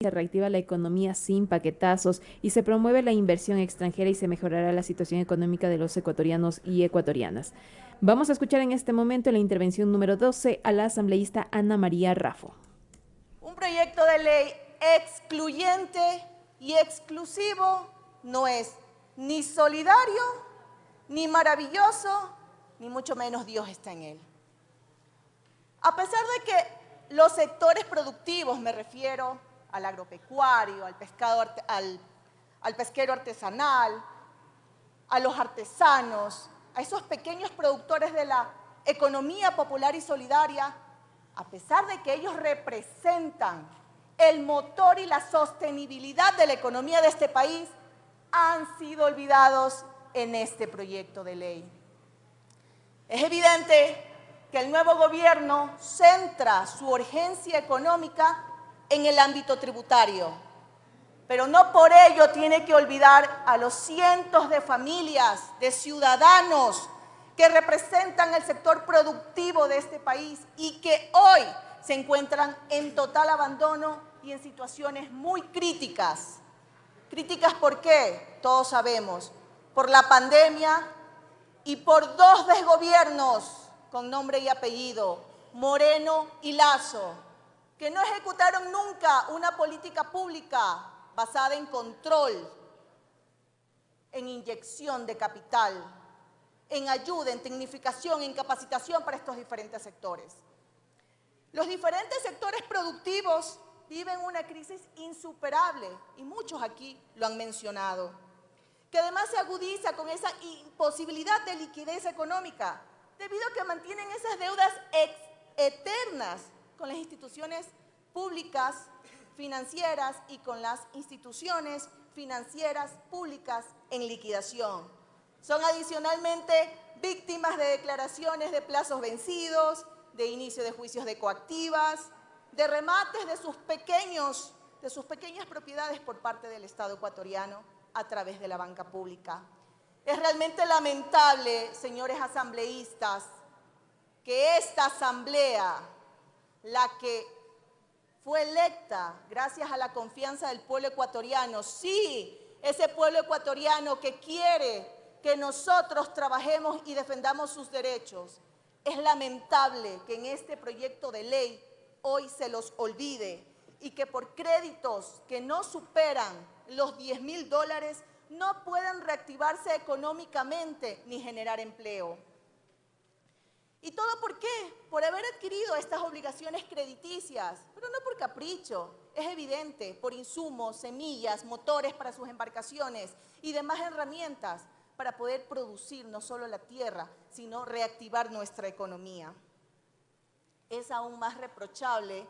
se reactiva la economía sin paquetazos y se promueve la inversión extranjera y se mejorará la situación económica de los ecuatorianos y ecuatorianas. Vamos a escuchar en este momento la intervención número 12 a la asambleísta Ana María Raffo. Un proyecto de ley excluyente y exclusivo no es ni solidario, ni maravilloso, ni mucho menos Dios está en él. A pesar de que los sectores productivos, me refiero al agropecuario, al pesquero artesanal, a los artesanos, a esos pequeños productores de la economía popular y solidaria, a pesar de que ellos representan el motor y la sostenibilidad de la economía de este país, han sido olvidados en este proyecto de ley. Es evidente que el nuevo gobierno centra su urgencia económica en el ámbito tributario, pero no por ello tiene que olvidar a los cientos de familias, de ciudadanos que representan el sector productivo de este país y que hoy se encuentran en total abandono y en situaciones muy críticas. ¿Críticas por qué? Todos sabemos, por la pandemia y por dos desgobiernos con nombre y apellido, Moreno y Lasso, que no ejecutaron nunca una política pública basada en control, en inyección de capital, en ayuda, en tecnificación, en capacitación para estos diferentes sectores. Los diferentes sectores productivos viven una crisis insuperable, y muchos aquí lo han mencionado, que además se agudiza con esa imposibilidad de liquidez económica, debido a que mantienen esas deudas eternas con las instituciones públicas, financieras y con las instituciones financieras públicas en liquidación. Son adicionalmente víctimas de declaraciones de plazos vencidos, de inicio de juicios de coactivas, de remates de sus pequeñas propiedades por parte del Estado ecuatoriano a través de la banca pública. Es realmente lamentable, señores asambleístas, que esta asamblea, la que fue electa gracias a la confianza del pueblo ecuatoriano, sí, ese pueblo ecuatoriano que quiere que nosotros trabajemos y defendamos sus derechos, es lamentable que en este proyecto de ley hoy se los olvide y que por créditos que no superan los $10.000 no puedan reactivarse económicamente ni generar empleo. ¿Y todo por qué? Por haber adquirido estas obligaciones crediticias, pero no por capricho, es evidente, por insumos, semillas, motores para sus embarcaciones y demás herramientas para poder producir no solo la tierra, sino reactivar nuestra economía. Es aún más reprochable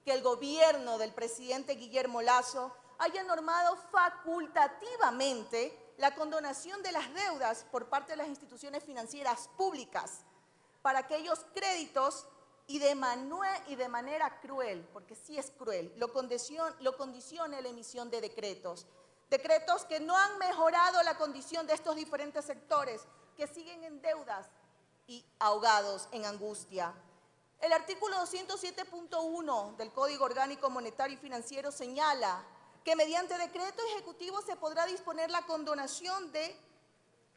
que el gobierno del presidente Guillermo Lasso haya normado facultativamente la condonación de las deudas por parte de las instituciones financieras públicas para aquellos créditos y de manera cruel, porque sí es cruel, lo condiciona la emisión de decretos. Decretos que no han mejorado la condición de estos diferentes sectores, que siguen en deudas y ahogados en angustia. El artículo 207.1 del Código Orgánico Monetario y Financiero señala que mediante decreto ejecutivo se podrá disponer la condonación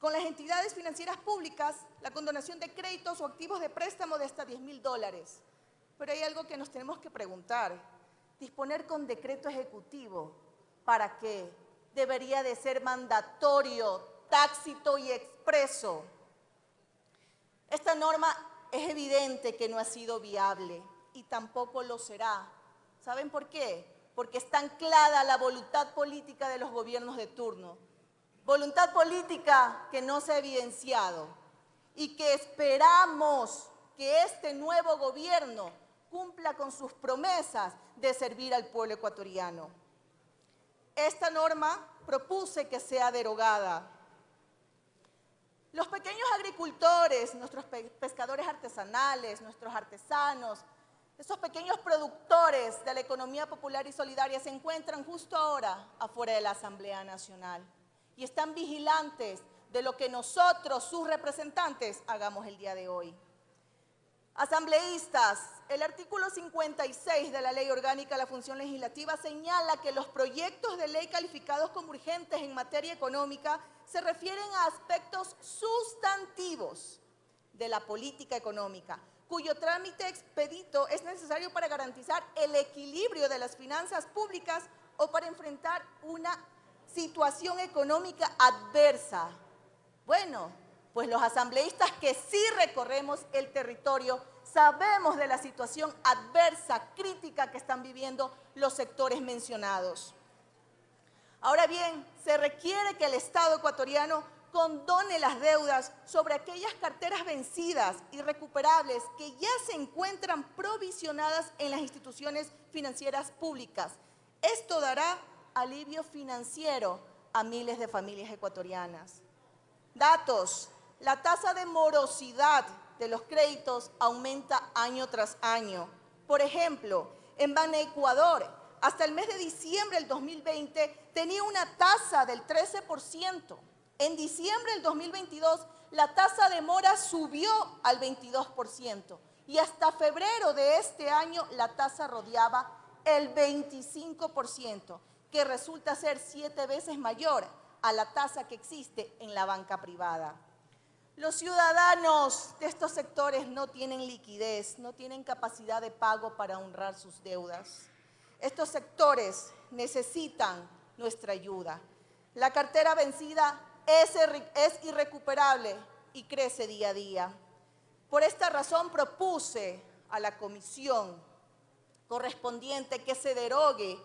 con las entidades financieras públicas, la condonación de créditos o activos de préstamo de hasta $10.000. Pero hay algo que nos tenemos que preguntar. Disponer con decreto ejecutivo, ¿para qué? Debería de ser mandatorio, tácito y expreso. Esta norma es evidente que no ha sido viable y tampoco lo será. ¿Saben por qué? Porque está anclada la voluntad política de los gobiernos de turno. Voluntad política que no se ha evidenciado y que esperamos que este nuevo gobierno cumpla con sus promesas de servir al pueblo ecuatoriano. Esta norma propuse que sea derogada. Los pequeños agricultores, nuestros pescadores artesanales, nuestros artesanos, esos pequeños productores de la economía popular y solidaria se encuentran justo ahora afuera de la Asamblea Nacional y están vigilantes de lo que nosotros, sus representantes, hagamos el día de hoy. Asambleístas, el artículo 56 de la Ley Orgánica de la Función Legislativa señala que los proyectos de ley calificados como urgentes en materia económica se refieren a aspectos sustantivos de la política económica, cuyo trámite expedito es necesario para garantizar el equilibrio de las finanzas públicas o para enfrentar una situación económica adversa. Bueno, pues los asambleístas que sí recorremos el territorio sabemos de la situación adversa, crítica que están viviendo los sectores mencionados. Ahora bien, se requiere que el Estado ecuatoriano condone las deudas sobre aquellas carteras vencidas, irrecuperables, que ya se encuentran provisionadas en las instituciones financieras públicas. Esto dará alivio financiero a miles de familias ecuatorianas. Datos: la tasa de morosidad de los créditos aumenta año tras año. Por ejemplo, en Banecuador, hasta el mes de diciembre del 2020 tenía una tasa del 13%. En diciembre del 2022 la tasa de mora subió al 22% y hasta febrero de este año la tasa rodeaba el 25%, que resulta ser 7 veces mayor a la tasa que existe en la banca privada. Los ciudadanos de estos sectores no tienen liquidez, no tienen capacidad de pago para honrar sus deudas. Estos sectores necesitan nuestra ayuda. La cartera vencida es irrecuperable y crece día a día. Por esta razón propuse a la comisión correspondiente que se derogue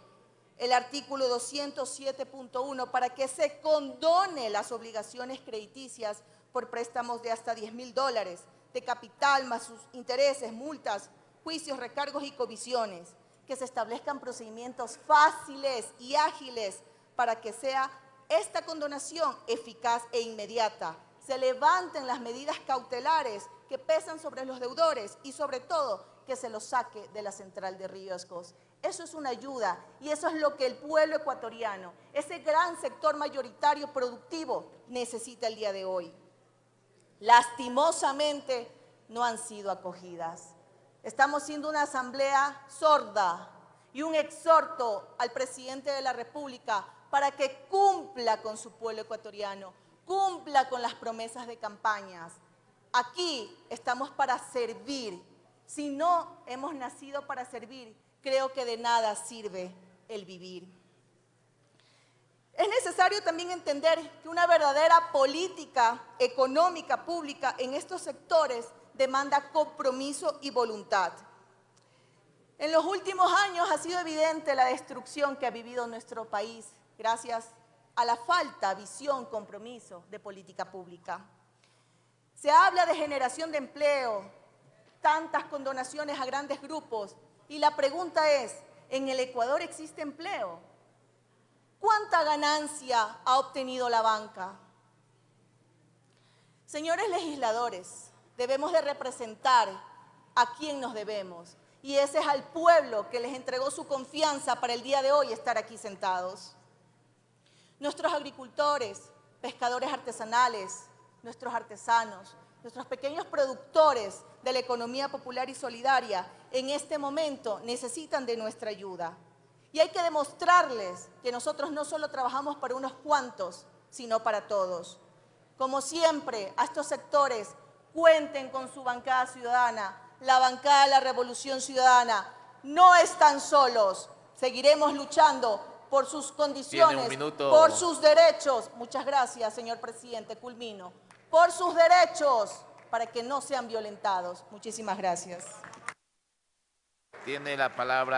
el artículo 207.1 para que se condone las obligaciones crediticias por préstamos de hasta $10.000 de capital más sus intereses, multas, juicios, recargos y comisiones, que se establezcan procedimientos fáciles y ágiles para que sea esta condonación eficaz e inmediata. Se levanten las medidas cautelares que pesan sobre los deudores y sobre todo que se los saque de la central de riesgos. Eso es una ayuda y eso es lo que el pueblo ecuatoriano, ese gran sector mayoritario productivo, necesita el día de hoy. Lastimosamente no han sido acogidas. Estamos siendo una asamblea sorda y un exhorto al presidente de la República para que cumpla con su pueblo ecuatoriano, cumpla con las promesas de campañas. Aquí estamos para servir. Si no hemos nacido para servir, creo que de nada sirve el vivir. Es necesario también entender que una verdadera política económica pública en estos sectores demanda compromiso y voluntad. En los últimos años ha sido evidente la destrucción que ha vivido nuestro país gracias a la falta de visión, compromiso de política pública. Se habla de generación de empleo, tantas condonaciones a grandes grupos y la pregunta es, ¿en el Ecuador existe empleo? ¿Cuánta ganancia ha obtenido la banca? Señores legisladores, debemos de representar a quien nos debemos y ese es al pueblo que les entregó su confianza para el día de hoy estar aquí sentados. Nuestros agricultores, pescadores artesanales, nuestros artesanos, nuestros pequeños productores de la economía popular y solidaria en este momento necesitan de nuestra ayuda. Y hay que demostrarles que nosotros no solo trabajamos para unos cuantos, sino para todos. Como siempre, a estos sectores cuenten con su bancada ciudadana, la bancada de la Revolución Ciudadana. No están solos, seguiremos luchando por sus condiciones, por sus derechos. Muchas gracias, señor presidente, culmino. Por sus derechos, para que no sean violentados. Muchísimas gracias. Tiene la palabra